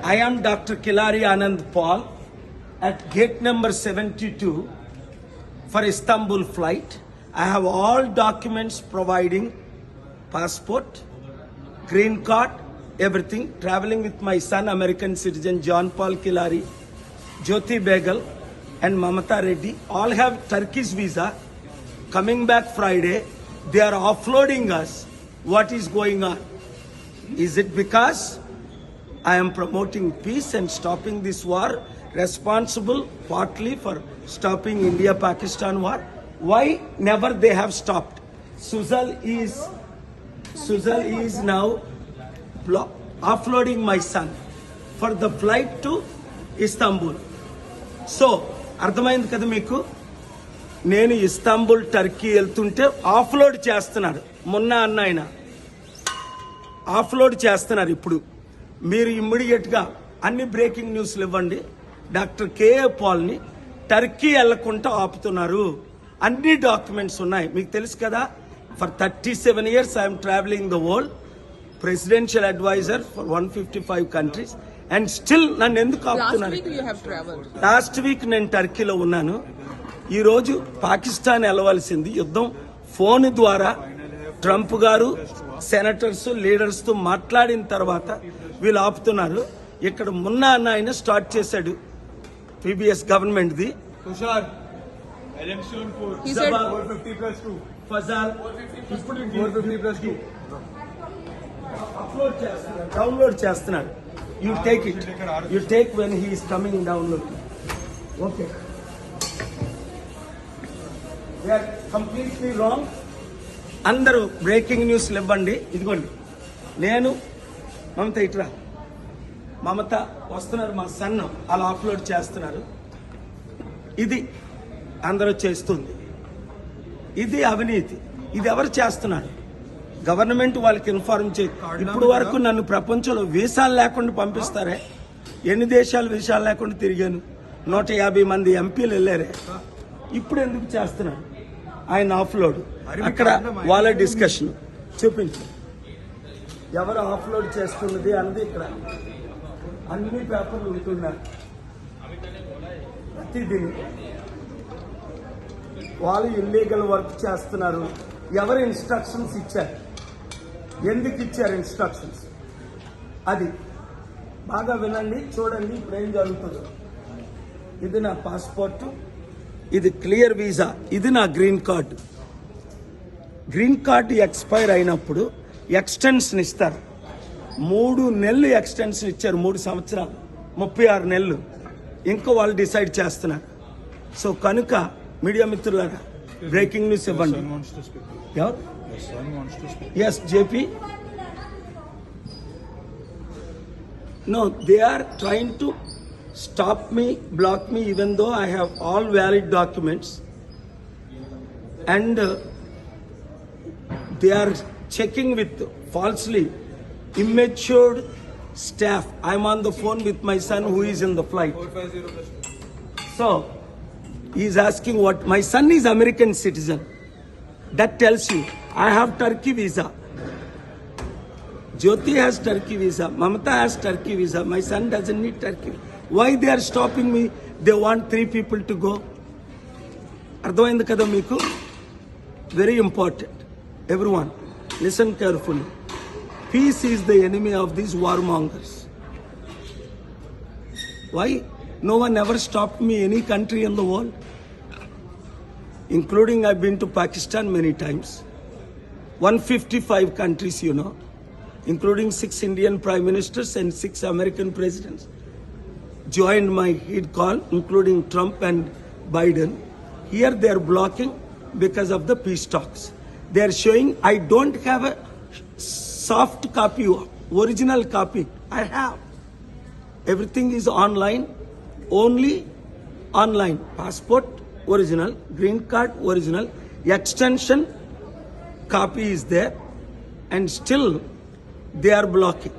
I am Dr. Kilari Anand Paul at gate number 72 for Istanbul flight. I have all documents providing passport, green card, everything. Traveling with my son, American citizen John Paul Kilari, Jyoti Begal and Mamata Reddy. All have Turkish visa. Coming back Friday, they are offloading us. What is going on? Is it because I am promoting peace and stopping this war, responsible partly for stopping India-Pakistan war? Why never they have stopped? Suzal is now offloading my son for the flight to Istanbul. So, అర్థమైంది కదా మీకు? నేను Istanbul Turkey వెళ్తుంటే off-load చేస్తున్నారు. మొన్న అన్న ఆయన off-load చేస్తున్నారు. ఇప్పుడు మీరు ఇమ్మీడియట్గా అన్ని బ్రేకింగ్ న్యూస్లు ఇవ్వండి. డాక్టర్ కేఏ పాల్ని టర్కీ వెళ్లకుండా ఆపుతున్నారు. అన్ని డాక్యుమెంట్స్ ఉన్నాయి. మీకు తెలుసు కదా, for 37 years I'm travelling the world, presidential adviser for 155 countries and still నన్ను ఎందుకు ఆపుతున్నారు? లాస్ట్ వీక్ నేను టర్కీలో ఉన్నాను. ఈరోజు పాకిస్తాన్ వెళ్ళవలసింది యుద్ధం ఫోన్ ద్వారా ట్రంప్ గారు సెనేటర్స్ లీడర్స్తో మాట్లాడిన తర్వాత వీళ్ళు ఆపుతున్నారు. ఇక్కడ మొన్న అన్న ఆయన స్టార్ట్ చేశాడు పీబీఎస్ గవర్నమెంట్ది. డౌన్లోడ్ చేస్తున్నాడు. You take it, you take when he is coming download. Okay, they are completely wrong. అందరూ బ్రేకింగ్ న్యూస్లు ఇవ్వండి. ఇదిగోండి, నేను మమత ఇట్రా, మమత వస్తున్నారు, మా సన్ అలా అప్లోడ్ చేస్తున్నారు. ఇది అందరూ చేస్తుంది. ఇది అవినీతి. ఇది ఎవరు చేస్తున్నారు? గవర్నమెంట్ వాళ్ళకి ఇన్ఫార్మ్ చేయి. ఇప్పుడు వరకు నన్ను ప్రపంచంలో వీసాలు లేకుండా పంపిస్తారే? ఎన్ని దేశాలు వీసాలు లేకుండా తిరిగాను? 150 మంది ఎంపీలు వెళ్ళారే. ఇప్పుడు ఎందుకు చేస్తున్నారు? ఆయన ఆఫ్లోడ్ అక్కడ వాళ్ళ డిస్కషన్ చూపించు. ఎవరు ఆఫ్లోడ్ చేస్తున్నది అన్నది ఇక్కడ అన్ని పేపర్లు ఉంటున్నారు. ప్రతిదీ వాళ్ళు ఇల్లీగల్ వర్క్ చేస్తున్నారు. ఎవరు ఇన్స్ట్రక్షన్స్ ఇచ్చారు? ఎందుకు ఇచ్చారు ఇన్స్ట్రక్షన్స్? అది బాగా వినండి, చూడండి ఇప్పుడు ఏం జరుగుతుందో. ఇది నా పాస్పోర్టు, ఇది క్లియర్ వీసా, ఇది నా green card. Green card expire అయినప్పుడు ఎక్స్టెన్షన్ ఇస్తారు. 3 నెలలు ఎక్స్టెన్షన్ ఇచ్చారు. 3 సంవత్సరాలు, 36 నెలలు. ఇంకా వాళ్ళు డిసైడ్ చేస్తున్నారు. సో కనుక మీడియా మిత్రులారా, బ్రేకింగ్ న్యూస్ ఇవ్వండి. S JP, no, they are trying to stop me, block me, even though I have all valid documents, and they are checking with falsely immature staff. I'm on the phone with my son who is in the flight. So he's asking what my son is American citizen. That tells you I have Turkey visa. Jyoti has Turkey visa. Mamata has Turkey visa. My son doesn't need Turkey. Why they are stopping me? They want 3 people to go. అర్థమైంది కదా మీకు? Very important. Everyone, listen carefully. Peace is the enemy of these warmongers. Why? No one ever stopped me, any country in the world. Including I've been to Pakistan many times. 155 countries, you know, including 6 Indian prime ministers and 6 American presidents joined my head call, including Trump and Biden. Here they are blocking because of the peace talks. They are showing I don't have a soft copy, original copy. I have. Everything is online, only online. Passport original, green card original, extension copy is there, and still they are blocking.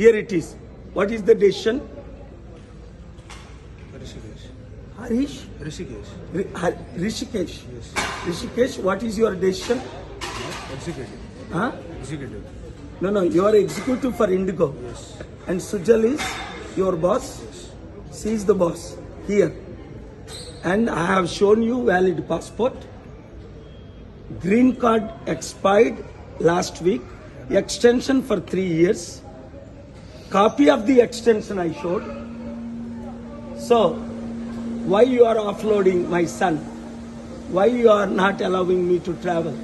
Here it is. What is the decision? Harish? Rishikesh. Rishikesh. Yes. Rishikesh, what is your decision? Executive. Huh? Executive. No, you are executive for Indigo. Yes. And Sujal is your boss. She is the boss here. And I have shown you valid passport. Green card expired last week. Extension for 3 years. Copy of the extension I showed. So, why you are offloading my son? Why you are not allowing me to travel?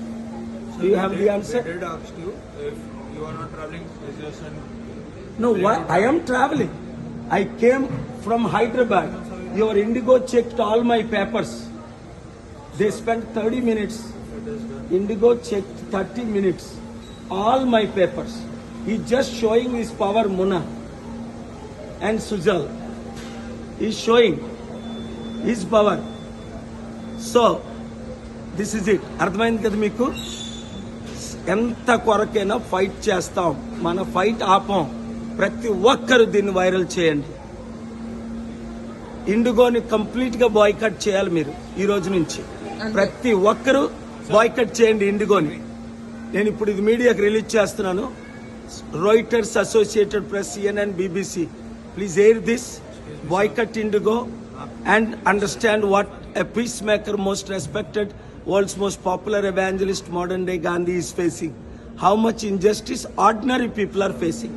Do you have the answer? They did ask you if you are not traveling, is your son... No, why? I am traveling. I came from Hyderabad. Your Indigo checked all my papers. They spent 30 minutes. Indigo checked 30 minutes. All my papers. He's just showing his power, Munna and Sujal. He's showing his power. So, this is it. అర్థమైంది కదా మీకు? ఎంత కొరకైనా fight చేస్తాం. మన fight ఆపం. ప్రతి ఒక్కరు దీన్ని viral చేయండి. ఇండిగోని కంప్లీట్ గా బాయ్కట్ చేయాలి మీరు ఈ రోజు నుంచి. ప్రతి ఒక్కరు బాయ్కట్ చేయండి ఇండిగోని. నేను ఇప్పుడు ఇది మీడియాకి రిలీజ్ చేస్తున్నాను. Reuters, associated press, CNN, BBC, please air this. Boycott IndiGo and understand what a peacemaker, most respected, world's most popular evangelist, modern day Gandhi is facing. How much injustice ordinary people are facing.